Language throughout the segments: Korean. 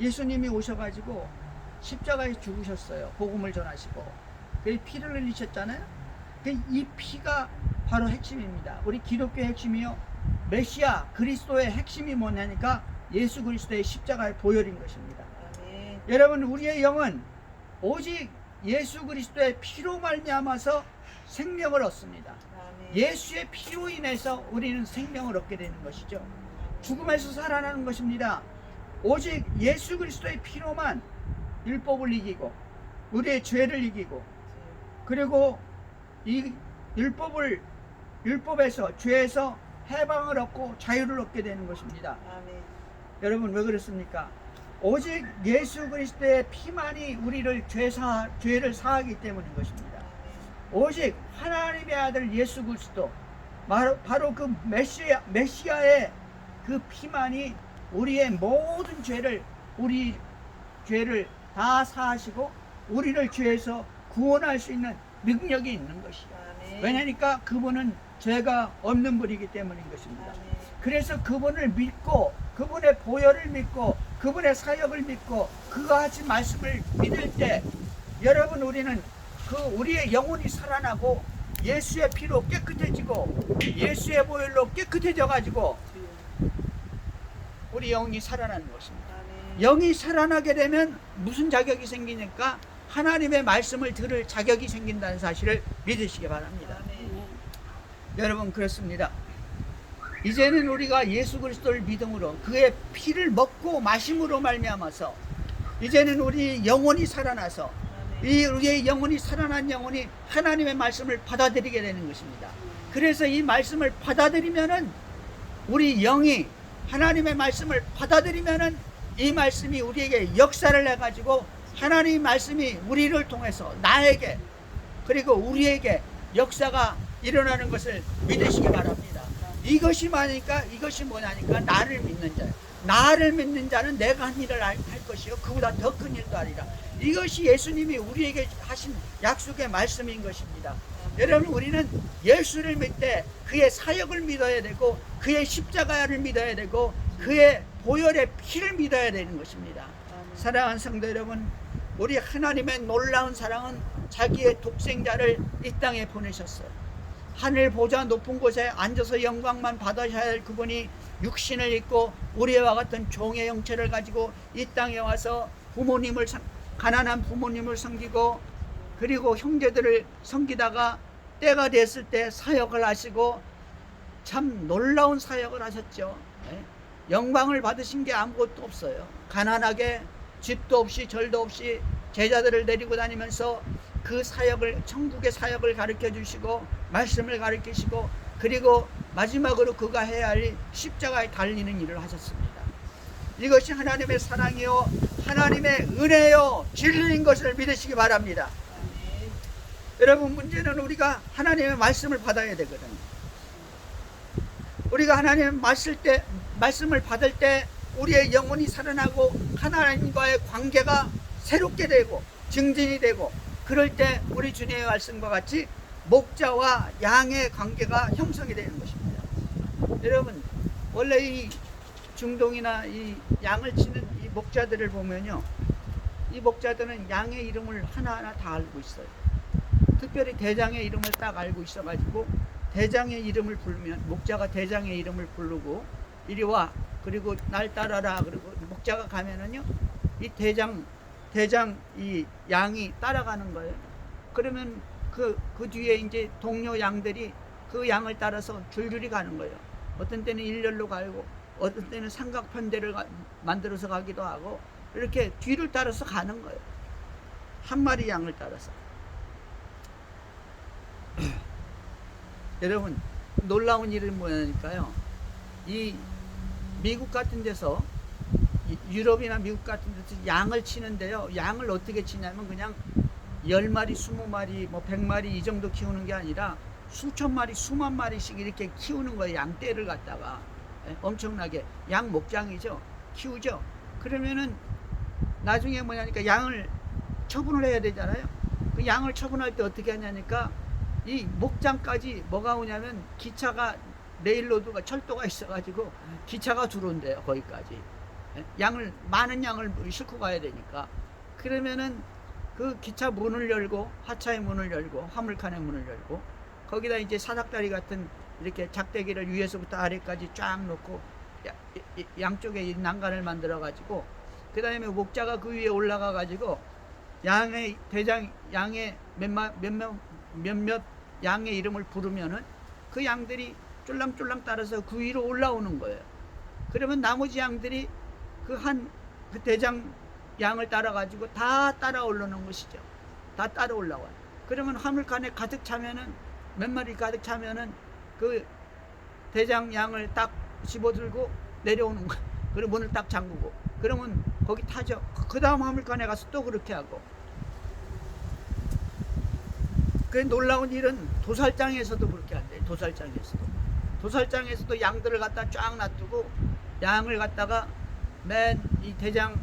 예수님이 오셔가지고 십자가에 죽으셨어요. 복음을 전하시고 그 피를 흘리셨잖아요. 이 피가 바로 핵심입니다. 우리 기독교의 핵심이요, 메시아 그리스도의 핵심이 뭐냐니까 예수 그리스도의 십자가의 보혈인 것입니다. 아멘. 여러분, 우리의 영은 오직 예수 그리스도의 피로 말미암아서 생명을 얻습니다. 아멘. 예수의 피로 인해서 우리는 생명을 얻게 되는 것이죠. 죽음에서 살아나는 것입니다. 오직 예수 그리스도의 피로만 율법을 이기고 우리의 죄를 이기고, 그리고 이 율법에서 죄에서 해방을 얻고 자유를 얻게 되는 것입니다. 아멘. 여러분, 왜 그렇습니까? 오직 예수 그리스도의 피만이 우리를 죄를 사하기 때문인 것입니다. 오직 하나님의 아들 예수 그리스도, 바로 그 메시아의 그 피만이 우리의 모든 우리 죄를 다 사하시고 우리를 죄에서 구원할 수 있는 능력이 있는 것이죠. 아멘. 왜냐니까 그분은 죄가 없는 분이기 때문인 것입니다. 아멘. 그래서 그분을 믿고, 그분의 보혈을 믿고, 그분의 사역을 믿고, 그가 하신 말씀을 믿을 때, 여러분, 우리는 우리의 영혼이 살아나고 예수의 피로 깨끗해지고 예수의 보혈로 깨끗해져 가지고 우리 영이 살아나는 것입니다. 아멘. 영이 살아나게 되면 무슨 자격이 생기니까 하나님의 말씀을 들을 자격이 생긴다는 사실을 믿으시기 바랍니다. 아멘. 여러분, 그렇습니다. 이제는 우리가 예수 그리스도를 믿음으로 그의 피를 먹고 마심으로 말미암아서 이제는 우리 영혼이 살아나서 우리의 영혼이 살아난 영혼이 하나님의 말씀을 받아들이게 되는 것입니다. 그래서 이 말씀을 받아들이면은 우리 영이 하나님의 말씀을 받아들이면은 이 말씀이 우리에게 역사를 해가지고 하나님의 말씀이 우리를 통해서 나에게 그리고 우리에게 역사가 일어나는 것을 믿으시기 바랍니다. 이것이 뭐냐니까 나를 믿는 자예요. 나를 믿는 자는 내가 한 일을 할 것이요 그보다 더 큰 일도 하리라. 이것이 예수님이 우리에게 하신 약속의 말씀인 것입니다. 여러분, 우리는 예수를 믿되 그의 사역을 믿어야 되고 그의 십자가를 믿어야 되고 그의 보혈의 피를 믿어야 되는 것입니다. 사랑하는 성도 여러분, 우리 하나님의 놀라운 사랑은 자기의 독생자를 이 땅에 보내셨어요. 하늘 보좌 높은 곳에 앉아서 영광만 받으셔야 할 그분이 육신을 입고 우리와 같은 종의 형체를 가지고 이 땅에 와서 가난한 부모님을 섬기고 그리고 형제들을 섬기다가 때가 됐을 때 사역을 하시고 참 놀라운 사역을 하셨죠. 영광을 받으신 게 아무것도 없어요. 가난하게 집도 없이 절도 없이 제자들을 데리고 다니면서 그 사역을, 천국의 사역을 가르쳐 주시고 말씀을 가르치시고 그리고 마지막으로 그가 해야 할 십자가에 달리는 일을 하셨습니다. 이것이 하나님의 사랑이요 하나님의 은혜요 진리인 것을 믿으시기 바랍니다. 아멘. 여러분, 문제는 우리가 하나님의 말씀을 받아야 되거든요. 우리가 하나님의 말씀을 받을 때 우리의 영혼이 살아나고 하나님과의 관계가 새롭게 되고 증진이 되고, 그럴 때 우리 주님의 말씀과 같이 목자와 양의 관계가 형성이 되는 것입니다. 여러분, 원래 이 중동이나 이 양을 치는 이 목자들을 보면요, 이 목자들은 양의 이름을 하나하나 다 알고 있어요. 특별히 대장의 이름을 딱 알고 있어가지고 대장의 이름을 부르면 목자가 대장의 이름을 부르고 이리 와, 그리고 날 따라라, 그리고 목자가 가면은요 이 대장 이 양이 따라가는 거예요. 그러면 그 뒤에 이제 동료 양들이 그 양을 따라서 줄줄이 가는 거예요. 어떤 때는 일렬로 가고 어떤 때는 삼각편대를 만들어서 가기도 하고 이렇게 뒤를 따라서 가는 거예요. 한 마리 양을 따라서. 여러분, 놀라운 일은 뭐냐니까요, 이 미국 같은 데서, 유럽이나 미국 같은 데서 양을 치는데요, 양을 어떻게 치냐면 그냥 10마리, 20마리, 뭐 100마리 이 정도 키우는 게 아니라 수천 마리, 수만 마리씩 이렇게 키우는 거예요. 양떼를 갖다가 엄청나게 양 목장이죠. 키우죠. 그러면은 나중에 뭐냐니까 양을 처분을 해야 되잖아요. 그 양을 처분할 때 어떻게 하냐니까 이 목장까지 뭐가 오냐면 기차가, 레일로드가, 철도가 있어가지고 기차가 들어온대요. 거기까지. 양을 많은 양을 싣고 가야 되니까. 그러면은 그 기차 문을 열고 하차의 문을 열고 화물칸의 문을 열고 거기다 이제 사닥다리 같은 이렇게 작대기를 위에서부터 아래까지 쫙 놓고 양쪽에 난간을 만들어 가지고 그 다음에 목자가 그 위에 올라가 가지고 양의 대장 양의 몇몇 양의 이름을 부르면은 그 양들이 쫄랑쫄랑 따라서 그 위로 올라오는 거예요. 그러면 나머지 양들이 그 대장 양을 따라 가지고 다 따라 올라오는 것이죠. 다 따라 올라와요. 그러면 화물칸에 가득 차면은 몇 마리 가득 차면은 그 대장 양을 딱 집어들고 내려오는 거예요. 그리고 문을 딱 잠그고 그러면 거기 타죠. 그 다음 화물칸에 가서 또 그렇게 하고. 그 놀라운 일은 도살장에서도 그렇게 한대요. 도살장에서도 양들을 갖다 쫙 놔두고 양을 갖다가 맨 이 대장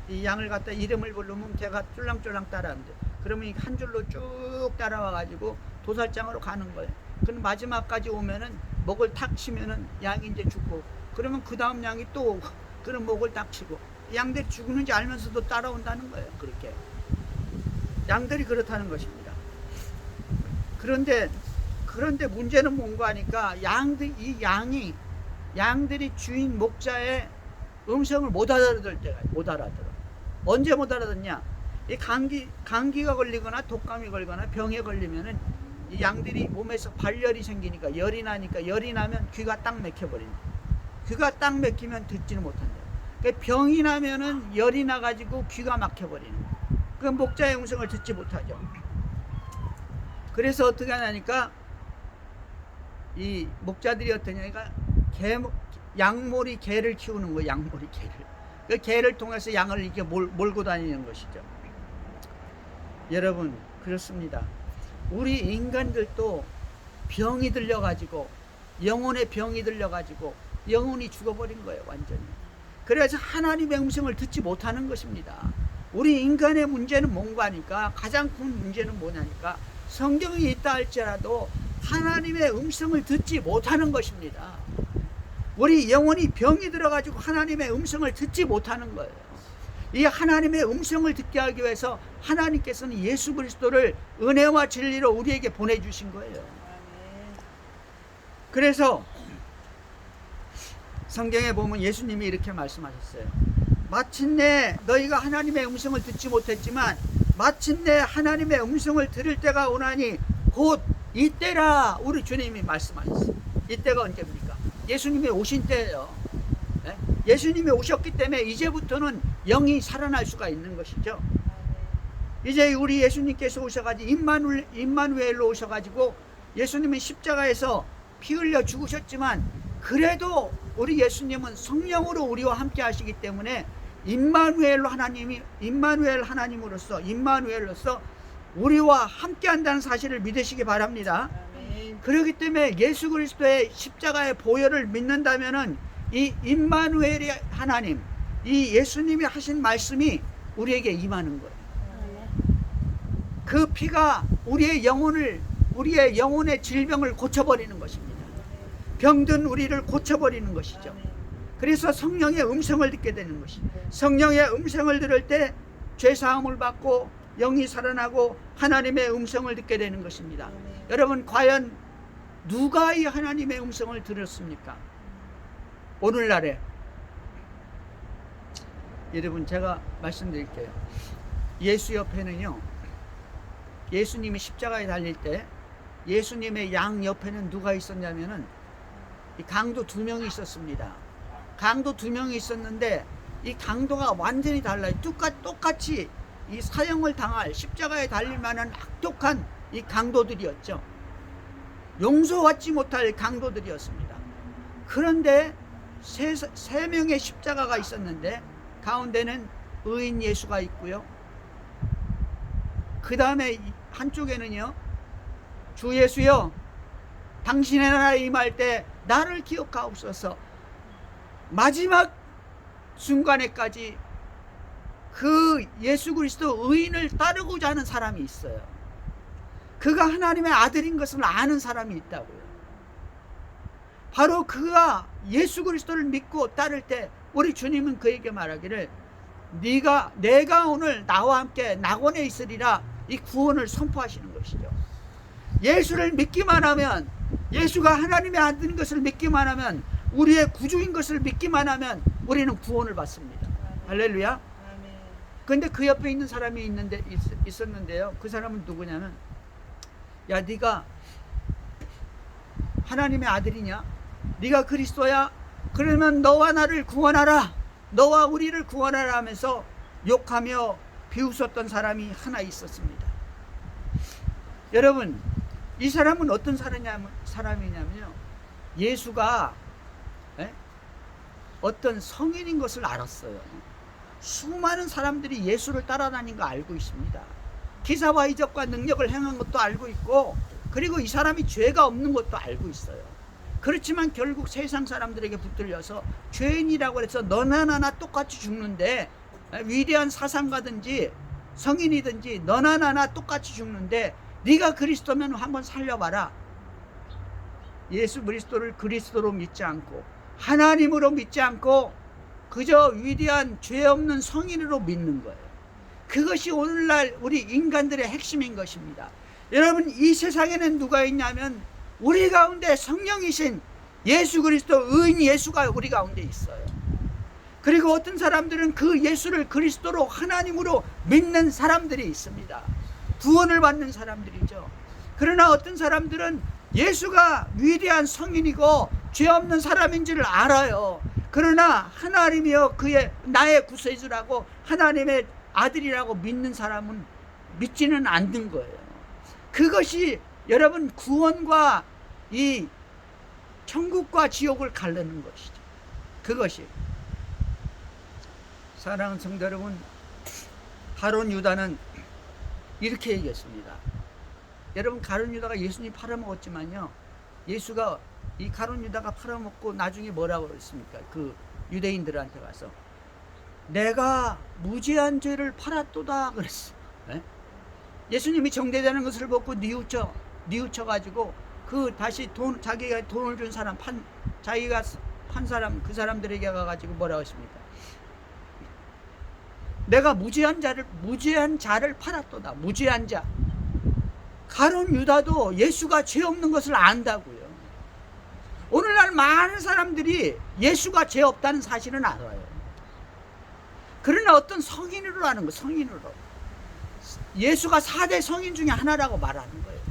이 양을 갖다 이름을 부르면 걔가 쫄랑쫄랑 따라하는데 그러면 한 줄로 쭉 따라와 가지고 도살장으로 가는 거예요. 그럼 마지막까지 오면은 목을 탁 치면은 양이 이제 죽고 그러면 그 다음 양이 또 오고 그럼 목을 딱 치고 양들이 죽는지 알면서도 따라온다는 거예요. 그렇게 양들이 그렇다는 것입니다. 그런데 문제는 뭔가 하니까 양들이 주인 목자의 음성을 못 알아들을 때가 못 알아들어. 언제 못 알아듣냐? 이 감기가 걸리거나 독감이 걸리거나 병에 걸리면은 이 양들이 몸에서 발열이 생기니까 열이 나면 귀가 딱 막혀버린다. 귀가 딱 막히면 듣지는 못한다. 그러니까 병이 나면은 열이 나가지고 귀가 막혀버리는 거야. 그 목자의 음성을 듣지 못하죠. 그래서 어떻게 하냐니까 이 목자들이 어떠냐니까 양몰이 개를 키우는 거예요. 양몰이 개를. 그 개를 통해서 양을 이렇게 몰고 다니는 것이죠. 여러분 그렇습니다. 우리 인간들도 병이 들려가지고 영혼의 병이 들려가지고 영혼이 죽어버린 거예요. 완전히. 그래서 하나님의 음성을 듣지 못하는 것입니다. 우리 인간의 문제는 뭔가 하니까 가장 큰 문제는 뭐냐니까 성경이 있다 할지라도 하나님의 음성을 듣지 못하는 것입니다. 우리 영혼이 병이 들어가지고 하나님의 음성을 듣지 못하는 거예요. 이 하나님의 음성을 듣게 하기 위해서 하나님께서는 예수 그리스도를 은혜와 진리로 우리에게 보내주신 거예요. 그래서 성경에 보면 예수님이 이렇게 말씀하셨어요. 마침내 너희가 하나님의 음성을 듣지 못했지만 마침내 하나님의 음성을 들을 때가 오나니 곧 이때라. 우리 주님이 말씀하셨어요. 이때가 언제입니까? 예수님이 오신 때예요. 예수님이 오셨기 때문에 이제부터는 영이 살아날 수가 있는 것이죠. 이제 우리 예수님께서 오셔가지고 임마누엘로 오셔가지고 예수님은 십자가에서 피 흘려 죽으셨지만 그래도 우리 예수님은 성령으로 우리와 함께 하시기 때문에 임마누엘 하나님으로서 우리와 함께 한다는 사실을 믿으시기 바랍니다. 그렇기 때문에 예수 그리스도의 십자가의 보혈을 믿는다면은 이 임마누엘의 하나님, 이 예수님이 하신 말씀이 우리에게 임하는 거예요. 그 피가 우리의 영혼의 질병을 고쳐버리는 것입니다. 병든 우리를 고쳐버리는 것이죠. 그래서 성령의 음성을 듣게 되는 것입니다. 성령의 음성을 들을 때 죄사함을 받고 영이 살아나고 하나님의 음성을 듣게 되는 것입니다. 여러분 과연 누가 이 하나님의 음성을 들었습니까? 오늘날에 여러분 제가 말씀드릴게요. 예수 옆에는요, 예수님이 십자가에 달릴 때 예수님의 양 옆에는 누가 있었냐면은 이 강도 2명이 있었습니다. 강도 2명이 있었는데 이 강도가 완전히 달라요. 똑같이 이 사형을 당할 십자가에 달릴 만한 악독한 이 강도들이었죠. 용서받지 못할 강도들이었습니다. 그런데 세 명의 십자가가 있었는데 가운데는 의인 예수가 있고요. 그 다음에 한쪽에는요, 주 예수여 당신의 나라에 임할 때 나를 기억하옵소서. 마지막 순간에까지 그 예수 그리스도 의인을 따르고자 하는 사람이 있어요. 그가 하나님의 아들인 것을 아는 사람이 있다고요. 바로 그가 예수 그리스도를 믿고 따를 때 우리 주님은 그에게 말하기를 내가 오늘 나와 함께 낙원에 있으리라, 이 구원을 선포하시는 것이죠. 예수를 믿기만 하면, 예수가 하나님의 아들인 것을 믿기만 하면, 우리의 구주인 것을 믿기만 하면 우리는 구원을 받습니다. 할렐루야. 그런데 그 옆에 있는 사람이 있었는데요. 그 사람은 누구냐면, 야, 네가 하나님의 아들이냐? 네가 그리스도야? 그러면 너와 나를 구원하라, 너와 우리를 구원하라 하면서 욕하며 비웃었던 사람이 하나 있었습니다. 여러분, 이 사람은 어떤 사람이냐면요, 예수가 어떤 성인인 것을 알았어요. 수많은 사람들이 예수를 따라다닌 거 알고 있습니다. 기사와 이적과 능력을 행한 것도 알고 있고, 그리고 이 사람이 죄가 없는 것도 알고 있어요. 그렇지만 결국 세상 사람들에게 붙들려서 죄인이라고 해서 너나 나나 똑같이 죽는데, 위대한 사상가든지 성인이든지 너나 나나 똑같이 죽는데, 네가 그리스도면 한번 살려봐라. 예수 그리스도를 그리스도로 믿지 않고 하나님으로 믿지 않고 그저 위대한 죄 없는 성인으로 믿는 거예요. 그것이 오늘날 우리 인간들의 핵심인 것입니다. 여러분, 이 세상에는 누가 있냐면 우리 가운데 성령이신 예수 그리스도 의인 예수가 우리 가운데 있어요. 그리고 어떤 사람들은 그 예수를 그리스도로 하나님으로 믿는 사람들이 있습니다. 구원을 받는 사람들이죠. 그러나 어떤 사람들은 예수가 위대한 성인이고 죄 없는 사람인 줄 알아요. 그러나 하나님이여 나의 구세주라고 하나님의 아들이라고 믿는 사람은 믿지는 않는 거예요. 그것이 여러분 구원과 이 천국과 지옥을 가르는 것이죠. 그것이. 사랑하는 성도 여러분, 가룟 유다는 이렇게 얘기했습니다. 여러분, 가룟 유다가 예수님 팔아먹었지만요, 예수가 이 가룟 유다가 팔아먹고 나중에 뭐라고 그랬습니까? 그 유대인들한테 가서 내가 무죄한 죄를 팔았도다 그랬어. 네? 예수님이 정죄되는 것을 보고 뉘우쳐 가지고 다시 자기가 돈을 준 사람 자기가 판 사람 그 사람들에게 가가지고 뭐라고 했습니까? 내가 무죄한 자를 팔았도다. 무죄한 자. 가룟 유다도 예수가 죄 없는 것을 안다고요. 오늘날 많은 사람들이 예수가 죄 없다는 사실은 알아요. 그러나 어떤 성인으로 하는 거, 성인으로. 예수가 4대 성인 중에 하나라고 말하는 거예요.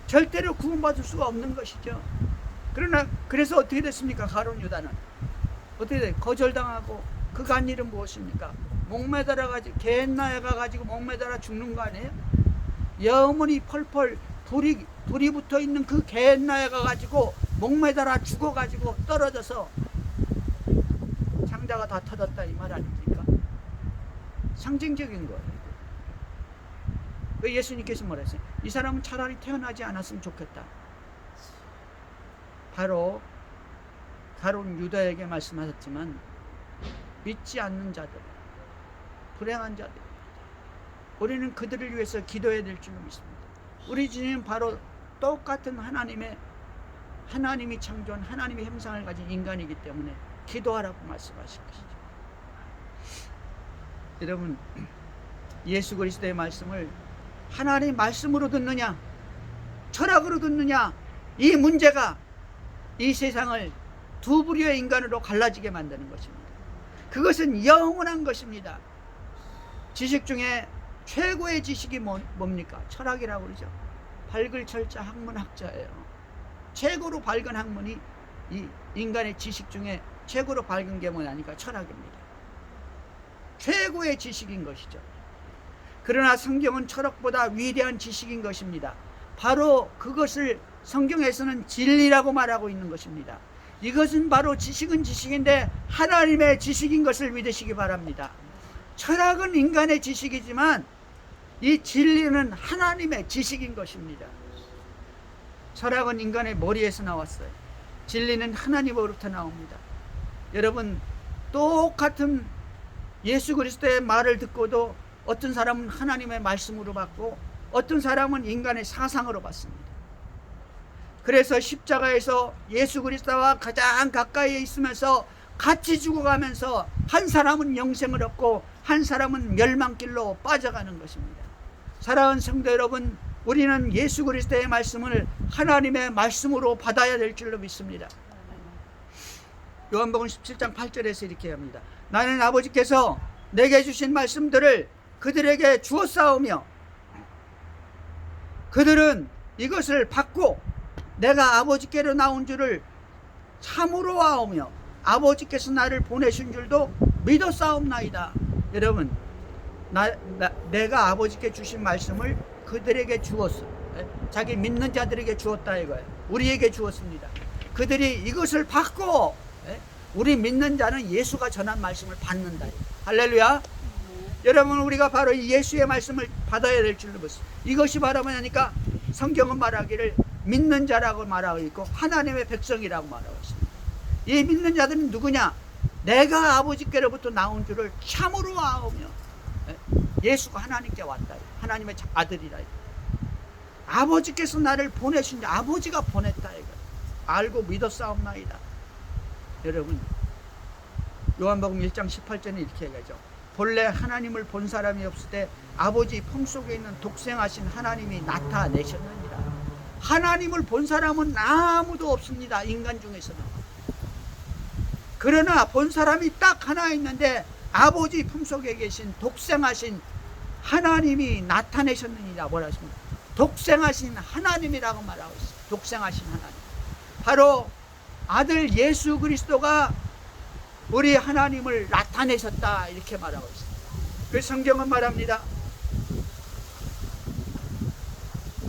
절대로 구원받을 수가 없는 것이죠. 그래서 어떻게 됐습니까? 가룟 유다는 어떻게 돼? 거절당하고 그 간 일은 무엇입니까? 목매달아 가지고 갯나에 가가지고 목매달아 죽는 거 아니에요? 영혼이 펄펄 불이 붙어 있는 그 갯나에 가가지고 목매달아 죽어가지고 떨어져서 장자가 다 터졌다 이 말 아닙니까? 상징적인 거예요. 예수님께서 뭐랬어요? 이 사람은 차라리 태어나지 않았으면 좋겠다. 바로 가룟 유다에게 말씀하셨지만 믿지 않는 자들, 불행한 자들, 우리는 그들을 위해서 기도해야 될 줄 믿습니다. 우리 주님은 바로 똑같은 하나님이 창조한 하나님의 형상을 가진 인간이기 때문에 기도하라고 말씀하신 것이죠. 여러분, 예수 그리스도의 말씀을 하나님의 말씀으로 듣느냐, 철학으로 듣느냐, 이 문제가 이 세상을 두 부류의 인간으로 갈라지게 만드는 것입니다. 그것은 영원한 것입니다. 지식 중에 최고의 지식이 뭡니까? 철학이라고 그러죠. 발글철자 학문학자예요. 최고로 밝은 학문이 이 인간의 지식 중에 최고로 밝은 게 뭐냐니까 철학입니다. 최고의 지식인 것이죠. 그러나 성경은 철학보다 위대한 지식인 것입니다. 바로 그것을 성경에서는 진리라고 말하고 있는 것입니다. 이것은 바로 지식은 지식인데 하나님의 지식인 것을 믿으시기 바랍니다. 철학은 인간의 지식이지만 이 진리는 하나님의 지식인 것입니다. 철학은 인간의 머리에서 나왔어요. 진리는 하나님으로부터 나옵니다. 여러분, 똑같은 예수 그리스도의 말을 듣고도 어떤 사람은 하나님의 말씀으로 받고 어떤 사람은 인간의 사상으로 받습니다. 그래서 십자가에서 예수 그리스도와 가장 가까이에 있으면서 같이 죽어가면서 한 사람은 영생을 얻고 한 사람은 멸망길로 빠져가는 것입니다. 사랑하는 성도 여러분, 우리는 예수 그리스도의 말씀을 하나님의 말씀으로 받아야 될 줄로 믿습니다. 요한복음 17장 8절에서 이렇게 합니다. 나는 아버지께서 내게 주신 말씀들을 그들에게 주었사오며 그들은 이것을 받고 내가 아버지께로 나온 줄을 참으로 아오며 아버지께서 나를 보내신 줄도 믿었사옵나이다. 여러분, 내가 아버지께 주신 말씀을 그들에게 주었어. 자기 믿는 자들에게 주었다 이거예요. 우리에게 주었습니다. 그들이 이것을 받고, 우리 믿는 자는 예수가 전한 말씀을 받는다. 할렐루야. 여러분, 우리가 바로 이 예수의 말씀을 받아야 될 줄로 믿습니다. 이것이 바로 뭐냐니까 성경은 말하기를 믿는 자라고 말하고 있고 하나님의 백성이라고 말하고 있습니다. 이 믿는 자들은 누구냐? 내가 아버지께로부터 나온 줄을 참으로 아오며, 예수가 하나님께 왔다. 하나님의 아들이라. 아버지께서 나를 보내신 자, 아버지가 보냈다. 알고 믿었사옵나이다. 여러분, 요한복음 1장 18절에 이렇게 얘기하죠. 본래 하나님을 본 사람이 없을 때 아버지 품속에 있는 독생하신 하나님이 나타내셨느니라. 하나님을 본 사람은 아무도 없습니다. 인간 중에서는. 그러나 본 사람이 딱 하나 있는데 아버지 품속에 계신 독생하신 하나님이 나타내셨느니라. 뭐라 하십니까? 독생하신 하나님이라고 말하고 있어요. 독생하신 하나님. 바로 아들 예수 그리스도가 우리 하나님을 나타내셨다 이렇게 말하고 있습니다. 그 성경은 말합니다.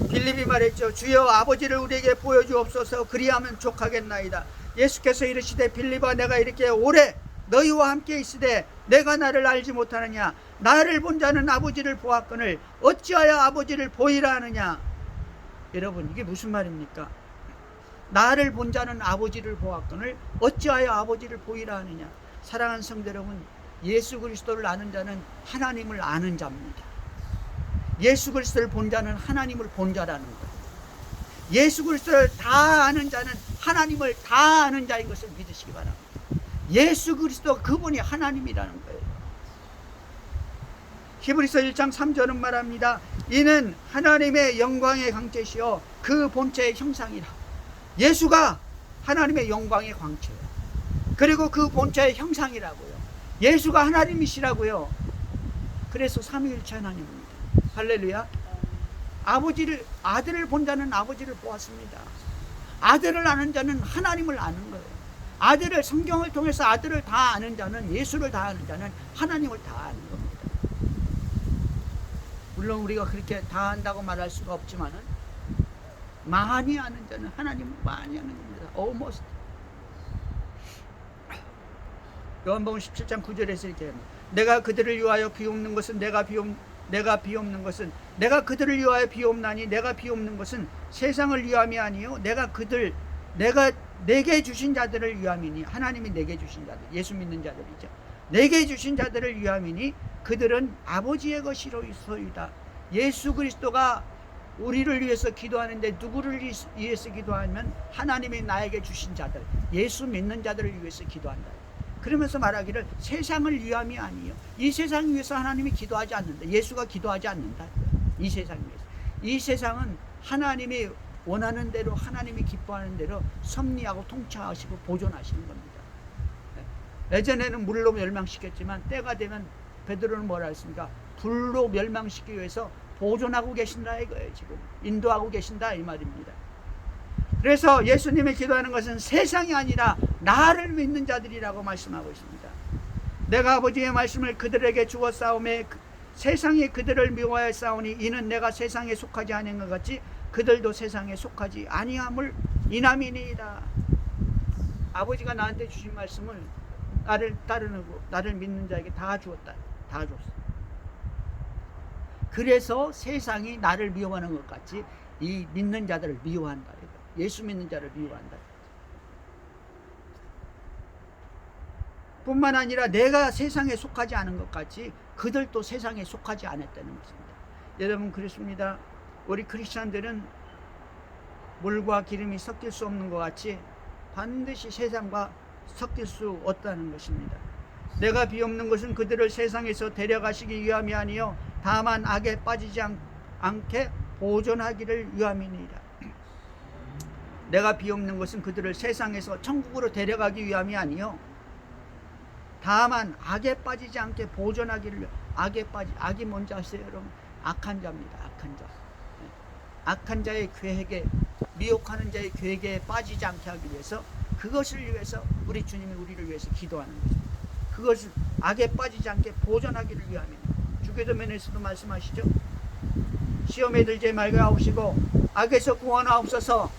빌립이 말했죠. 주여 아버지를 우리에게 보여주옵소서. 그리하면 족하겠나이다. 예수께서 이르시되 빌립아, 내가 이렇게 오래 너희와 함께 있으되 내가 나를 알지 못하느냐? 나를 본 자는 아버지를 보았거늘 어찌하여 아버지를 보이라 하느냐? 여러분, 이게 무슨 말입니까? 나를 본 자는 아버지를 보았거늘 어찌하여 아버지를 보이라 하느냐? 사랑하는 성도 여러분, 예수 그리스도를 아는 자는 하나님을 아는 자입니다. 예수 그리스도를 본 자는 하나님을 본 자라는 거예요. 예수 그리스도를 다 아는 자는 하나님을 다 아는 자인 것을 믿으시기 바랍니다. 예수 그리스도 그분이 하나님이라는 거예요. 히브리서 1장 3절은 말합니다. 이는 하나님의 영광의 광채시요 그 본체의 형상이라. 예수가 하나님의 영광의 광채예요. 그리고 그 본체의 형상이라고요. 예수가 하나님이시라고요. 그래서 삼위일체 하나님입니다. 할렐루야. 아들을 본 자는 아버지를 보았습니다. 아들을 아는 자는 하나님을 아는 거예요. 아들을, 성경을 통해서 아들을 다 아는 자는, 예수를 다 아는 자는 하나님을 다 아는 겁니다. 물론 우리가 그렇게 다 안다고 말할 수가 없지만은 많이 아는 자는 하나님을 많이 아는 겁니다. almost. 요한복음 17장 9절에서 이렇게 합니다. 내가 그들을 위하여 비옵는 것은 내가 그들을 위하여 비옵나니 내가 비옵는 것은 세상을 위함이 아니요 내가 내게 주신 자들을 위함이니. 하나님이 내게 주신 자들, 예수 믿는 자들이죠. 내게 주신 자들을 위함이니 그들은 아버지의 것이로소이다. 예수 그리스도가 우리를 위해서 기도하는데 누구를 위해서 기도하면 하나님이 나에게 주신 자들, 예수 믿는 자들을 위해서 기도한다. 그러면서 말하기를 세상을 위함이 아니요, 이 세상 위해서 하나님이 기도하지 않는다. 예수가 기도하지 않는다. 이 세상 위해서. 이 세상은 하나님이 원하는 대로, 하나님이 기뻐하는 대로 섭리하고 통치하시고 보존하시는 겁니다. 예전에는 물로 멸망시켰지만 때가 되면 베드로는 뭐라 했습니까? 불로 멸망시키기 위해서 보존하고 계신다 이거예요. 지금 인도하고 계신다 이 말입니다. 그래서 예수님이 기도하는 것은 세상이 아니라 나를 믿는 자들이라고 말씀하고 있습니다. 내가 아버지의 말씀을 그들에게 주었사오매 세상이 그들을 미워하였사오니 이는 내가 세상에 속하지 아니한 것 같이 그들도 세상에 속하지 아니함을 인함이니이다. 아버지가 나한테 주신 말씀을 나를 따르고 나를 믿는 자에게 다 주었다. 다 줬어. 그래서 세상이 나를 미워하는 것 같이 이 믿는 자들을 미워한다. 예수 믿는 자를 미워한다. 뿐만 아니라 내가 세상에 속하지 않은 것 같이 그들도 세상에 속하지 않았다는 것입니다. 여러분, 그렇습니다. 우리 크리스찬들은 물과 기름이 섞일 수 없는 것 같이 반드시 세상과 섞일 수 없다는 것입니다. 내가 비옵는 것은 그들을 세상에서 데려가시기 위함이 아니요 다만 악에 빠지지 않게 보존하기를 위함이니라. 내가 비옵는 것은 그들을 세상에서 천국으로 데려가기 위함이 아니요 다만 악에 빠지지 않게 보존하기를 위함. 악이 뭔지 아세요 여러분? 악한 자입니다. 악한 자. 악한 자의 계획에, 미혹하는 자의 계획에 빠지지 않게 하기 위해서, 그것을 위해서 우리 주님이 우리를 위해서 기도하는 것입니다. 그것을 악에 빠지지 않게 보존하기를 위함입니다. 주기도문에서도 말씀하시죠. 시험에 들지 말게 하옵시고 악에서 구원하옵소서.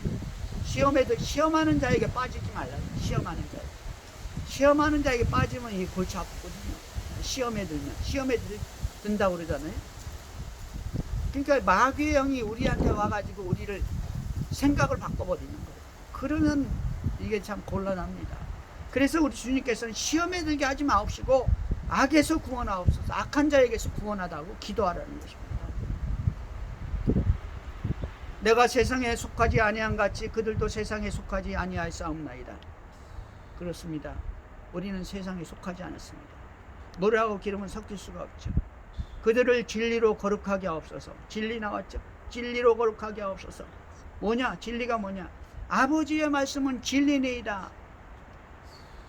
시험하는 자에게 빠지지 말라. 시험하는 자에게 빠지면 이 골치 아프거든요. 시험에 든다고 그러잖아요. 그러니까 마귀의 영이 우리한테 와가지고 우리를 생각을 바꿔버리는 거예요. 그러면 이게 참 곤란합니다. 그래서 우리 주님께서는 시험에 들게 하지 마옵시고 악에서 구원하옵소서. 악한 자에게서 구원하다고 기도하라는 것입니다. 내가 세상에 속하지 아니한 같이 그들도 세상에 속하지 아니하였사옵나이다. 그렇습니다. 우리는 세상에 속하지 않았습니다. 물하고 기름은 섞일 수가 없죠. 그들을 진리로 거룩하게 하옵소서. 진리 나왔죠. 진리로 거룩하게 하옵소서. 뭐냐? 진리가 뭐냐? 아버지의 말씀은 진리니이다.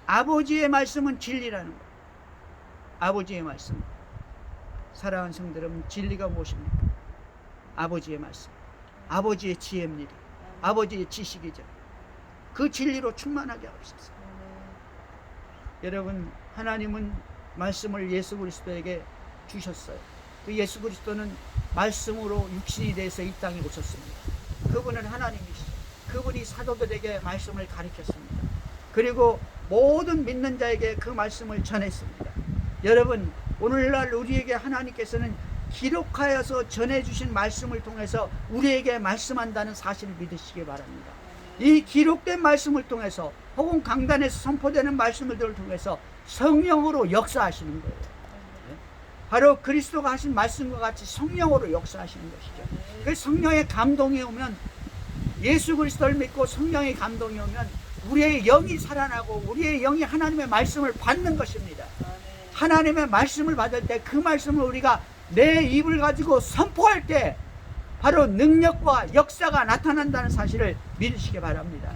아버지의 말씀은 진리라는 거예요. 아버지의 말씀. 사랑하는 성도 여러분, 진리가 무엇입니까? 아버지의 말씀. 아버지의 지혜입니다. 아버지의 지식이죠. 그 진리로 충만하게 하옵소서. 여러분, 하나님은 말씀을 예수 그리스도에게 주셨어요. 그 예수 그리스도는 말씀으로 육신이 돼서 이 땅에 오셨습니다. 그분은 하나님이시죠. 그분이 사도들에게 말씀을 가르쳤습니다. 그리고 모든 믿는 자에게 그 말씀을 전했습니다. 여러분, 오늘날 우리에게 하나님께서는 기록하여서 전해주신 말씀을 통해서 우리에게 말씀한다는 사실을 믿으시기 바랍니다. 이 기록된 말씀을 통해서 혹은 강단에서 선포되는 말씀을 통해서 성령으로 역사하시는 거예요. 바로 그리스도가 하신 말씀과 같이 성령으로 역사하시는 것이죠. 그 성령의 감동이 오면, 예수 그리스도를 믿고 성령의 감동이 오면 우리의 영이 살아나고 우리의 영이 하나님의 말씀을 받는 것입니다. 하나님의 말씀을 받을 때 그 말씀을 우리가 내 입을 가지고 선포할 때 바로 능력과 역사가 나타난다는 사실을 믿으시기 바랍니다.